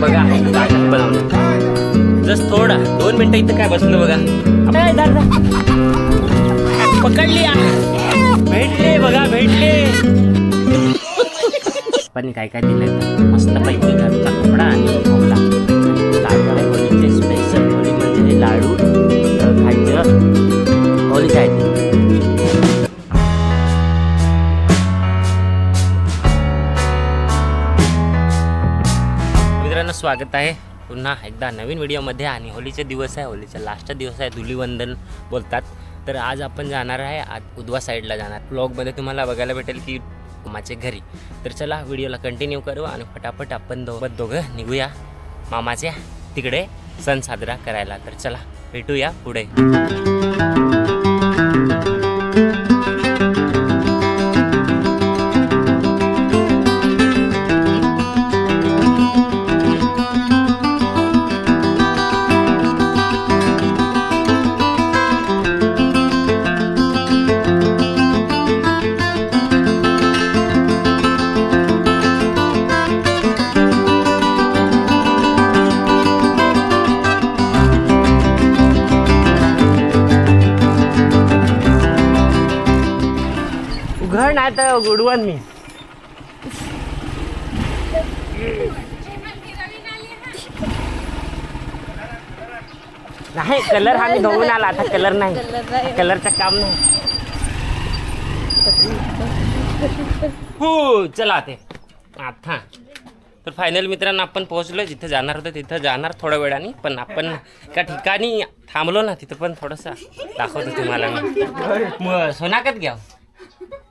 बघा बनवलं जस्ट थोडा 2 मिनिटं इथं काय बसलो बघा पकडली भेटले बघा भेटले पण काय काय दिलं मस्त पैकी घरचा कोंबडा आणि कोंबडा लाडू आहे होळीचे स्पेशल होळी म्हणजे हे लाडू खायचं होळीचं आहे स्वागत आहे पुन्हा एकदा नवीन व्हिडिओमध्ये आणि होळीचे दिवस आहे होळीचा लास्टचा दिवस आहे धुलीवंदन बोलतात तर आज आपण जाणार आहे आज उदवा साईडला जाणार ब्लॉगमध्ये तुम्हाला बघायला भेटेल की मामाच्या घरी तर चला व्हिडिओला कंटिन्यू करू आणि फटाफट आपण दोघं निघूया मामाच्या तिकडे सण साजरा करायला तर चला भेटूया पुढे घर नाही तर गुडवन मी नाही कलर हा मी धुवून आला आता कलर नाही कलरचं काम नाही हो चला ते आता तर फायनल मित्रांनो आपण पोहोचलो जिथे जाणार होतं तिथं जाणार थोड्या वेळाने पण आपण एका ठिकाणी थांबलो ना तिथं पण थोडंसं दाखवतो तुम्हाला मी सोनाकत घ्या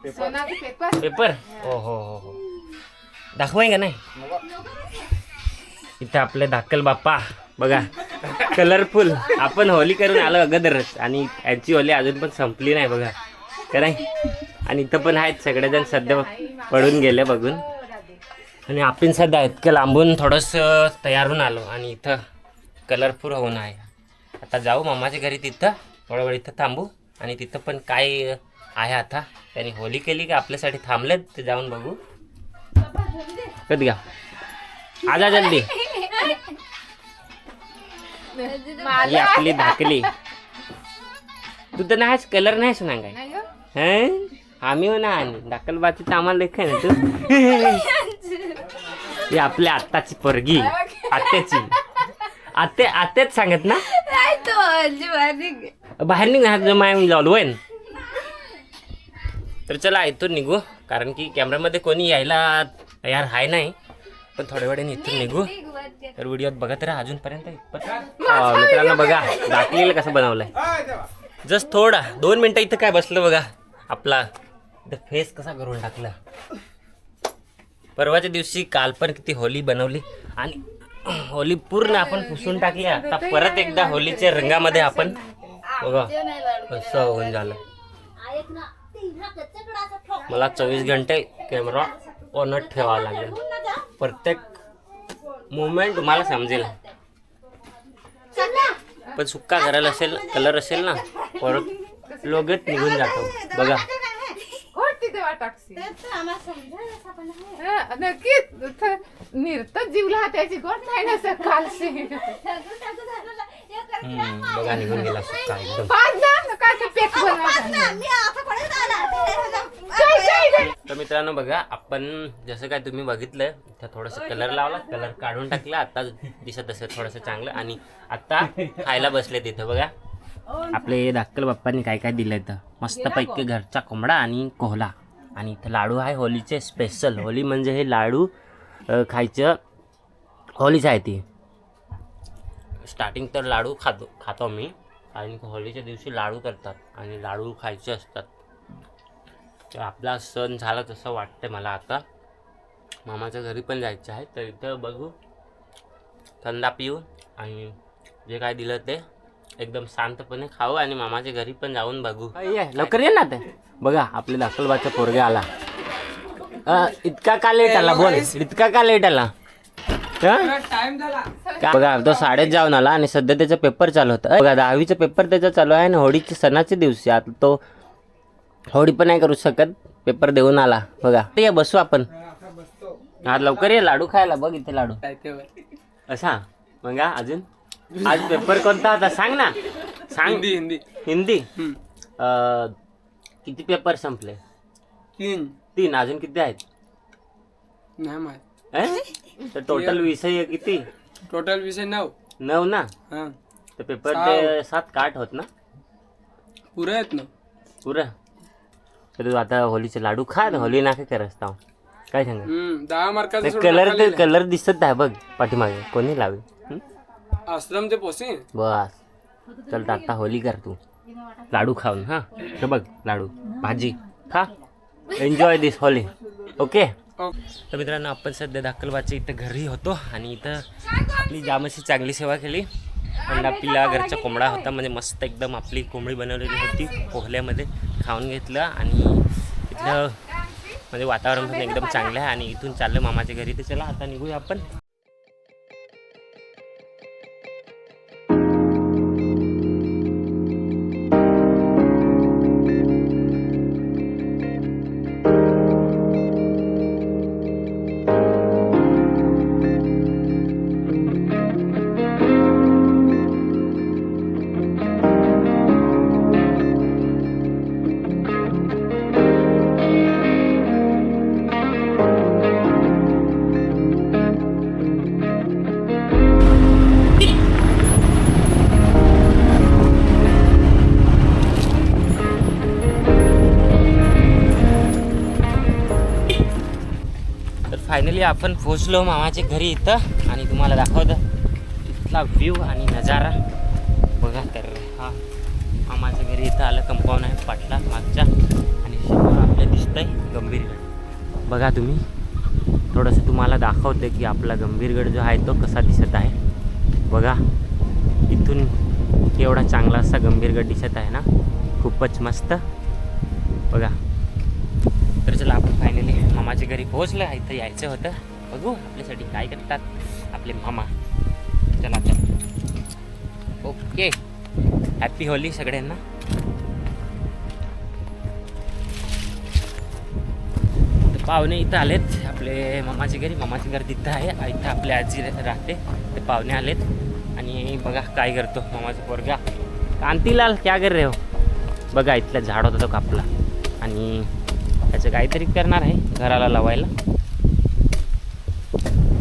पेपर हो हो हो हो दाखवाय का नाही इथं आपले धाकल बाप्पा बघा कलरफुल आपण होली करून आलो अगोदरच आणि यांची होली अजून पण संपली नाही बघा का नाही आणि इथं पण आहेत सगळेजण सध्या पडून गेले बघून आणि आपण सध्या इतकं लांबून थोडंसं तयार होऊन आलो आणि इथं कलरफुल होऊन आहे आता जाऊ मामाच्या घरी तिथं थोडा वेळ इथं थांबू आणि तिथं पण काय आहे आता त्यांनी होली केली का आपल्यासाठी थांबलेत ते जाऊन बघू कधी घ्या आजा जल्दी ही आपली धाकली तू तर नाहीच कलर नाहीच ना काय आम्ही हो ना आणि धाकलबाची तर आम्हाला लेख आहे ना तू ही आपल्या आत्ताची पोरगी आत्याची आत्याच सांगत ना बाहेर निघणार जो माय जाऊ वय तर चला इथून निघू कारण की कॅमेऱ्यामध्ये कोणी यायला तयार आहे नाही पण थोड्या वेळाने इथून निघू तर व्हिडिओत बघत राहा अजूनपर्यंत मित्रांनो बघा दाखलेलं कसं बनवलंय जस्ट थोडा 2 मिनिटं इथं काय बसलं बघा आपला फेस कसा करून टाकला परवाच्या दिवशी काल पण किती होली बनवली आणि होली पूर्ण आपण पुसून टाकली आता परत एकदा होलीच्या रंगामध्ये आपण बघा कसं होऊन झालं मला 24 घंटे कॅमेरा ऑनच ठेवावा लागेल प्रत्येक मुवमेंट तुम्हाला समजेल पण सुक्का करायला असेल कलर असेल ना परत लोगेच निघून जातो बघा बघा निघून गेला सुक्का एकदम तर मित्रांनो बघा आपण जसं काय तुम्ही बघितलं तर थोडंसं कलर लावला कलर काढून टाकला आता दिसत असेल थोडंसं चांगलं आणि आता खायला बसले तिथं बघा आपले धाकल बाप्पांनी काय काय दिलं इथं मस्त पैकी घरचा कोंबडा आणि कोहला आणि इथं लाडू आहे होलीचे स्पेशल होली म्हणजे हे लाडू खायचं होलीचं आहे ती स्टार्टिंग तर लाडू खातो मी आणि होलीच्या दिवशी लाडू करतात आणि लाडू खायचे असतात तर आपला सण झाला तसं वाटतं मला आता मामाच्या घरी पण जायचं आहे तर इथं बघू थंडा पिऊ आणि जे काय दिलं ते एकदम शांतपणे खाऊ आणि मामाच्या घरी पण जाऊन बघू लवकर ये ना ते बघा आपल्या दाखलबाचा पोरगे आला इतका का लेट आला बोल इतका का लेट आला बघा तो शाळेत जाऊन आला आणि सध्या त्याचा पेपर चालू होता बघा 10वीचा पेपर त्याचा चालू आहे आणि होळीच्या सणाच्या दिवशी आता तो होळी पण नाही करू शकत पेपर देऊन आला बघा ये बसू आपण हा लवकर ये लाडू खायला बघ इथे लाडू असा मग अजून आज पेपर कोणता होता सांग ना सांग. हिंदी हिंदी हिंदी. हम्म. किती पेपर संपले? 3. 3. अजून किती आहेत? नाही माहित. तर टोटल विषय किती? टोटल विषय 9. 9 ना. हा तर पेपर ते 7 का 8 होत ना? पुरे आहेत ना. पुरा. तर तू आता होलीचे लाडू खा ना. होली ना काय करत आहो काय सांगा. 10 मार्काचा कलर ते कलर दिसत आहे बघ पाठीमागे. कोणी लावे? आश्रम ते पोसे. बस चल आता होली कर तू. लाडू खाऊन हा. हे बघ लाडू भाजी खा. एन्जॉय दिस होली. ओके. तर मित्रांनो आपण सध्या दाखलबाच्या इथं घरी होतो आणि इथं आपली जाम अशी चांगली सेवा केली. अंडा पिला, घरचा कोंबडा होता म्हणजे मस्त एकदम आपली कोंबडी बनवलेली होती पोहल्यामध्ये. खाऊन घेतलं आणि इथलं म्हणजे वातावरण पण एकदम चांगलं आहे आणि इथून चाललं मामाच्या घरी. तर चला आता निघूया आपण. फायनली आपण पोहोचलो मामाच्या घरी इथं आणि तुम्हाला दाखवतं इथला व्ह्यू आणि नजारा बघा. तर हा मामाच्या घरी इथं आलं. कंपाऊंड आहे पाटला मागच्या आणि समोर आपल्या दिसतंय गंभीरगड. बघा तुम्ही थोडंसं तुम्हाला दाखवतं की आपला गंभीरगड जो आहे तो कसा दिसत आहे. बघा इथून केवढा चांगला असा गंभीरगड दिसत आहे ना. खूपच मस्त बघा. तर चला आपण फायनली मामाच्या घरी पोहोचलं. इथं यायचं होतं. बघू आपल्यासाठी काय करतात आपले मामा. चला तर ओके. हॅपी होली सगळ्यांना. तर पाहुणे इथं आलेत आपले मामाच्या घरी. मामाचं घर तिथं आहे. इथं आपले आजी राहते. ते पाहुणे आलेत आणि बघा काय करतो मामाचा पोरगा. कांतीलाल क्या कर रे हो. बघा इथला झाड होता तो कापला आणि त्याचं काहीतरी करणार आहे घराला लावायला.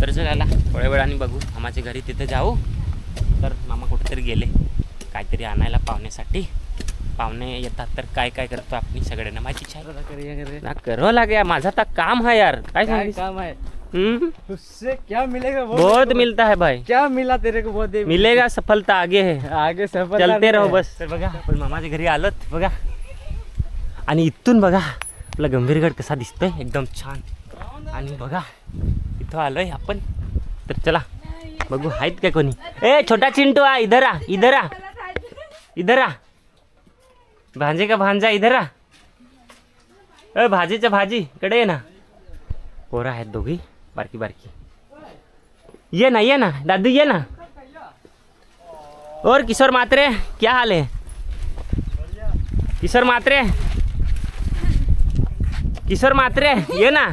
तर चला थोड्या वेळाने बघू मामाच्या घरी. तिथे जाऊ. तर मामा कुठेतरी गेले काहीतरी आणायला पाहुण्यासाठी. पाहुणे येतात तर काय काय करतो आपण सगळ्यांना माहितीच आहे. करावं लागे. माझा तर काम है यार. काय सांगितलं काम है उससे क्या मिलेगा? बहुत मिलता है भाई. क्या मिला तेरे को? बहुत मिलेगा. सफलता आगे है. आगे सफल चलते रहो बस. तर बघा आपण मामाच्या घरी आलोत बघा. आणि इथून बघा आपला गंभीरगड कसा दिसतोय एकदम छान. आणि बघा इथं आलोय आपण. तर चला बघू आहेत का कोणी. ए छोटा चिंटू आ इधर आ. इधर आ. इधर आ. भांजे का भांजा इधर आ. भाजीच्या भाजी कडे ये ना. पोरं आहेत दोघी बारकी बारकी. ये ना दादू ये ना. और किशोर मात्रे क्या हाल है? किशोर मात्रे ये ना.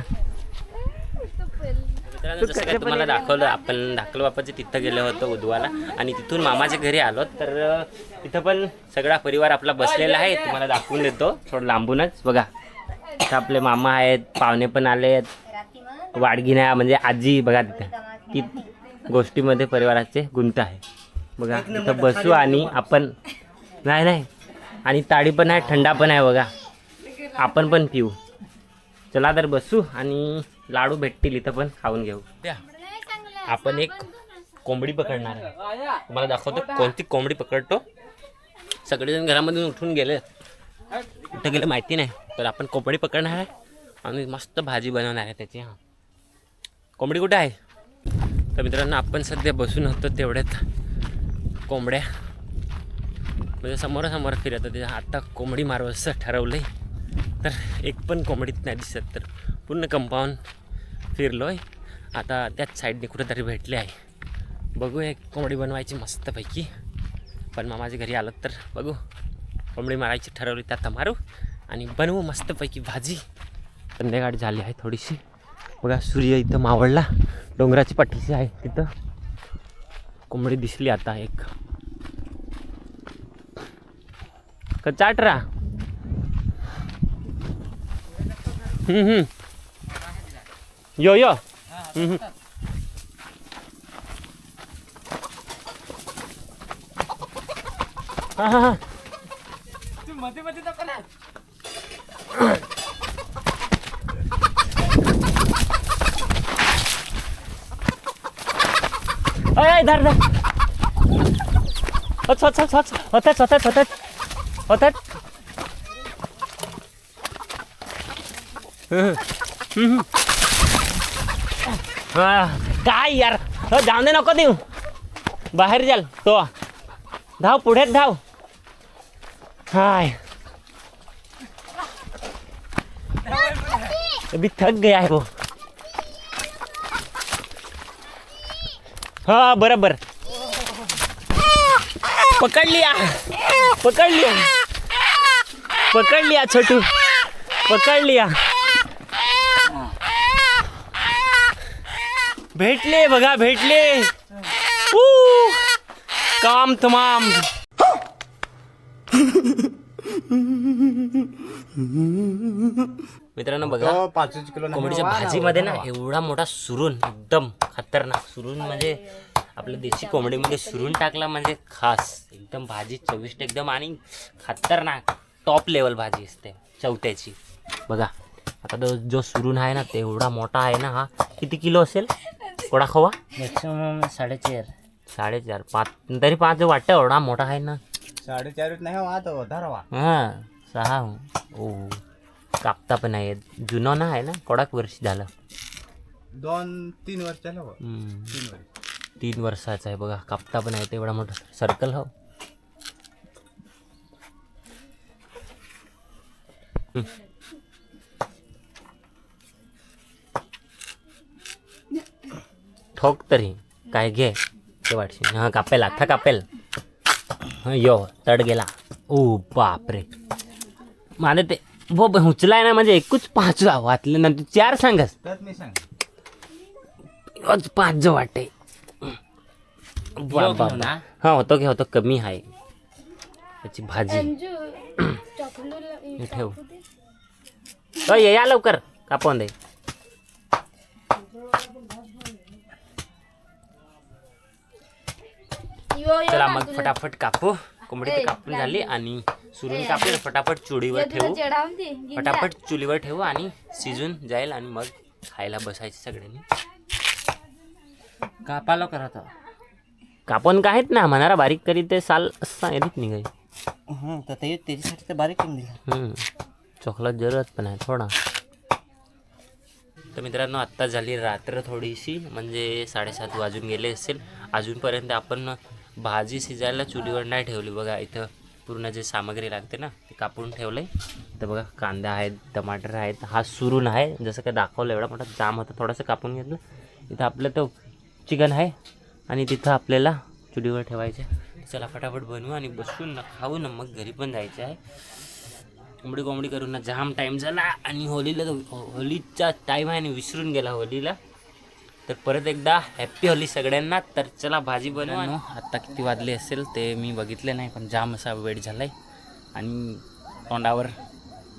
जसं काय तुम्हाला दाखवलं आपण धाकल बापाच्या तिथं गेलो होतो उद्वाला आणि तिथून मामाच्या घरी आलो. तर तिथं पण सगळा परिवार आपला बसलेला आहे. तुम्हाला दाखवून देतो थोडं लांबूनच. बघा इथं आपले मामा आहेत. पाहुणे पण आलेत. वाडगिण्या म्हणजे आजी बघा तिथं की गोष्टीमध्ये परिवाराचे गुंत आहे. बघा इथं बसू आणि आपण नाही आणि ताडी पण आहे थंडा पण आहे बघा. आपण पण पिऊ. चला तर बसू आणि लाडू भेटतील इथं पण खाऊन घेऊ. आपण एक कोंबडी पकडणार आहे. तुम्हाला दाखवतो कोणती कोंबडी पकडतो. सगळेजण घरामधून उठून गेले. कुठं गेलं माहिती नाही. तर आपण कोंबडी पकडणार आहे आणि मस्त भाजी बनवणार आहे त्याची. हां कोंबडी कुठे आहे? तर मित्रांनो आपण सध्या बसून होतो तेवढ्यात कोंबड्या म्हणजे समोरासमोर फिरत होते. आता कोंबडी मारू असं ठरवलं आहे. तर एक पण कोंबडीत नाही दिसत. तर पूर्ण कंपाऊंड फिरलो आहे. आता त्याच साईडने कुठेतरी भेटले आहे. बघू एक कोंबडी बनवायची मस्तपैकी. पण मामाच्या घरी आलं तर बघू कोंबडी मारायची ठरवली तर आता मारू आणि बनवू मस्तपैकी भाजी. संध्याकाळ झाली आहे थोडीशी. बघा सूर्य इथं मावळला. डोंगराची पाठीशी आहे तिथं कोंबडी दिसली आता एक. का चाट रा. यो यो. हा. मध्ये मध्ये दाखव ना. अय धर धर. होतात. काय यार, जाऊन दे, नको देऊ. बाहेर जाल तो. धाव, पुढे धाव. हाय, अभी थक गया है वो. हाँ बराबर. पकड़ लिया छोटू. पकड़ लिया. भेटले बघा, भेटले. काम तमाम. मित्रांनो बघा, 5 किलो कोंबडीच्या भाजीमध्ये ना एवढा मोठा सुरून, एकदम खतरनाक सुरून. म्हणजे आपल्या देशी कोंबडीमध्ये सुरून टाकला म्हणजे खास एकदम भाजी चविष्ट एकदम आणि खतरनाक टॉप लेवल भाजी असते चौथ्याची. बघा आता जो सुरून आहे ना ते एवढा मोठा आहे ना. हा किती किलो असेल कोडा खवा? मॅक्सिमम 4.5 5 तरी 5 वाटतं. एवढा मोठा आहे ना. 4.5 नाही हो, तो धरवा. हां 6. ओ कापता पण आहे. जुनं ना आहे ना, कोडाक वर्ष झालं. 2-3 वर्ष झालं हो. 3 वर्षाचा आहे बघा. कापता पण आहे ते एवढा मोठा सर्कल. हो ठोक तरी काय घे ते वाटशी. हा कापेल, आता कापेल. हा यो तड गेला. ओ बापरे. माने ते बोब उचलाय ना म्हणजे एकूच 5 वाटले ना. तू 4 सांगस तर मी सांग 5 जो वाटे. हा होतो कमी आहे त्याची भाजी. ठेव. ये या लवकर कापून दे. चला मग फटाफट कापू. कोंबडी तर कापून झाली आणि सुरून कापून फटाफट चुलीवर ठेवू आणि शिजून जाईल आणि मग खायला बसायचं सगळ्यांनी. कापालो करत कापून काय आहेत ना म्हणारा बारीक करी ते साल असा येत निघाय. तर त्याच्यासाठी तर बारीक करून दिला. चॉकलेट जरूरत पण आहे थोडा. तर मित्रांनो आत्ता झाली रात्र थोडीशी, म्हणजे 7:30 वाजून गेले असेल. अजूनपर्यंत आपण भाजी शिजायला चुलीवर नाही ठेवली. बघा इथं पूर्ण जे सामग्री लागते ना ते कापून ठेवलं आहे. तर बघा कांदा आहेत, टमाटर आहेत. हा सुरून आहे जसं काय दाखवलं. एवढा मोठा जाम होता, थोडंसं कापून घेतलं. इथं आपलं तो चिकन आहे आणि तिथं आपल्याला चुलीवर ठेवायचं. चला फटाफट बनवू आणि बसून ना खाऊ ना मग घरी पण जायचं आहे. कोंबडी करून ना जाम टाईम झाला आणि होलीचा टाईम आहे आणि विसरून गेला होलीला. तर परत एकदा हॅप्पी होली सगळ्यांना. तर चला भाजी बनवा. आत्ता किती वाजले असेल ते मी बघितले नाही, पण जाम असा वेळ झाला आहे आणि तोंडावर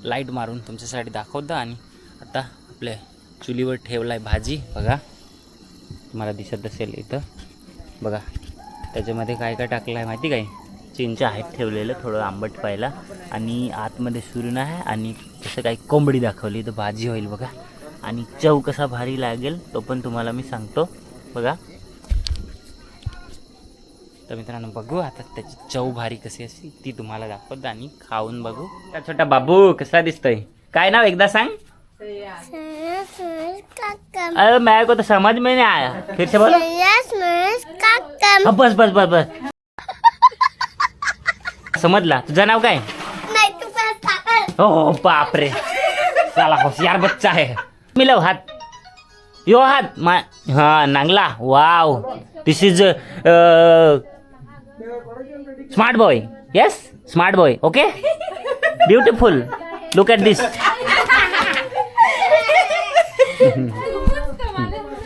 लाईट मारून तुमच्यासाठी दाखवतं. आणि आता आपल्या चुलीवर ठेवला आहे भाजी. बघा तुम्हाला दिसत असेल इथं. बघा त्याच्यामध्ये काय काय टाकलं आहे माहिती काय? चिंच आहेत ठेवलेलं थोडं आंबट पाहिला आणि आतमध्ये सुरून आहे आणि तसं काही कोंबडी दाखवली. तर भाजी होईल बघा आणि चव कसा भारी लागेल तो पण तुम्हाला मी सांगतो. बघा तर मित्रांनो बघू आता त्याची चव भारी कशी असेल ती तुम्हाला दाखवतो आणि खाऊन बघू. छोटा बाबू कसा दिसतोय? काय नाव एकदा सांग. अरे मेरे को तो समझ में नहीं आया, फिर से बोलो. बस बस बस बस समजला. तुझं नाव काय? हो बापरे, साला होशियार बच्चा है. मिलव हात. यो हात हा नांगला. Wow, this is smart boy. Yes smart boy. Okay beautiful. Look at this.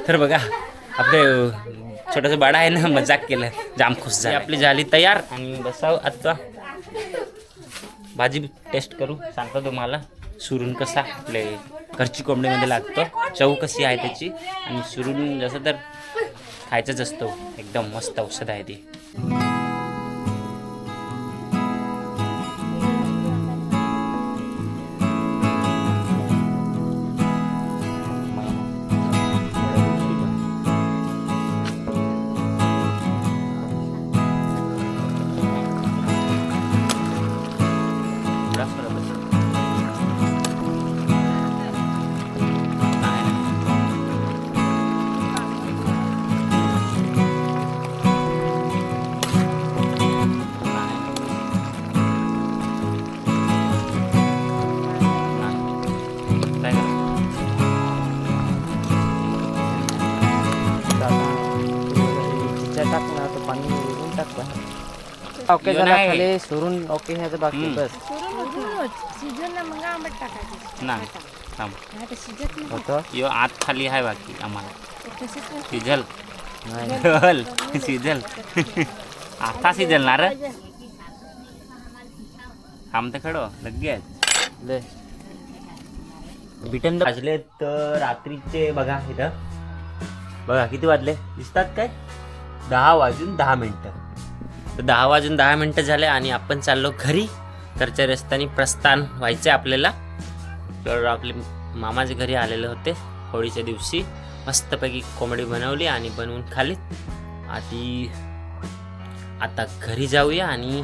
तर बघा आपले छोटस बाळा आहे ना, मजाक केलं, जाम खुश झाली. आपली झाली तयार आणि बसाव आता भाजी टेस्ट करू, सांगतो तुम्हाला सुरून कसा आपले घरची कोंबडीमध्ये लागतो, चव कशी आहे त्याची. आणि सुरून जसं तर खायचंच असतो, एकदम मस्त औषध आहे ती. टाकला तर पाणी उडून टाकला. ओके यो झाला नाही. खाली सुरून ओके ह्याचं बाकी बस नाही थांब. होतं. यो आत खाली आहे बाकी आम्हाला सिझल नाही सिझल आता सिझल ना रे. थांबते खडो लगेच ले बिटन वाजले तर रात्रीचे बघा इथं बघा किती वाजले दिसतात काय 10:10 तर 10:10 झाले आणि आपण चाललो घरी. घरच्या रस्त्याने प्रस्थान व्हायचं आपल्याला. तर आपले मामाच्या घरी आलेले होते होळीच्या दिवशी. मस्तपैकी कोंबडी बनवली आणि बनवून खाली. आता घरी जाऊया आणि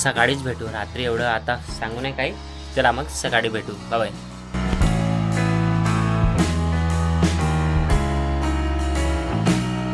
सकाळीच भेटू. रात्री एवढं आता सांगू नये काही. चला मग सकाळी भेटू. बाय.